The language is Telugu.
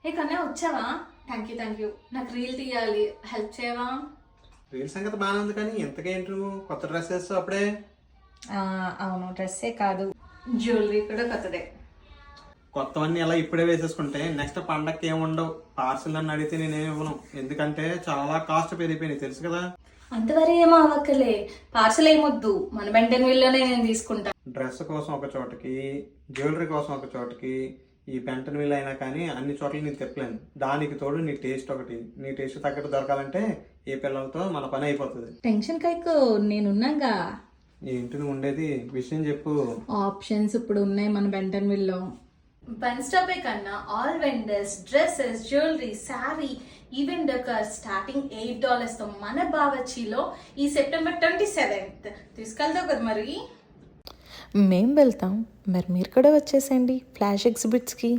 ఏ కన్నా వచ్చావా? Thank you. నాకు రీల్ తీయాలి, హెల్ప్ చేయవా? రీల్ సంగతి బాగానే ఉంది కానీ ఇంతకేంటి నువ్వు కొత్త డ్రెస్ వేస్తావు అప్పుడే? అవును, డ్రెస్సే కాదు, జ్యువెలరీ కూడా కొత్తదే. కొత్తవన్నీ ఎలా ఇప్పుడే వేసేసుకుంటే నెక్స్ట్ పండగకి ఏముండవు. పార్సల్ అని అడిగితే నేనేమి ఇవ్వను, ఎందుకంటే చాలా కాస్ట్ పెరిగిపోయినాయి తెలుసు కదా. అంతవరకు ఏమో అవ్వకలే, పార్సల్ ఏమొద్దు, మన బెంటన్ వీల్లోనే నేను తీసుకుంటా. డ్రెస్ కోసం ఒక చోటకి, జ్యువెలరీ కోసం ఒక చోటకి, ఈ పెంటన్ వీల్ అయినా కానీ అన్ని చోట్ల నేను తిప్పలేను. దానికి తోడు నీ టేస్ట్ ఒకటి, నీ టేస్ట్ తగ్గట్టు దొరకాలంటే ఏ పిల్లలతో మన పని అయిపోతుంది. టెన్షన్ కైకు నేనున్నాగా. ఏంటి నువ్వు ఉండేది, విషయం చెప్పు. ఆప్షన్స్ ఇప్పుడు ఉన్నాయి మన బెంటన్ విల్లో. వన్ స్టాపే కన్నా all vendors, dresses, jewellery, sari, even decor starting $8 తో మన బావచ్చిలో ఈ సెప్టెంబర్ 27th తీసుకెళ్తావు కదా మరి. మేము వెళ్తాం, మరి మీరు కూడా వచ్చేసేయండి ఫ్లాష్ ఎగ్జిబిట్స్కి.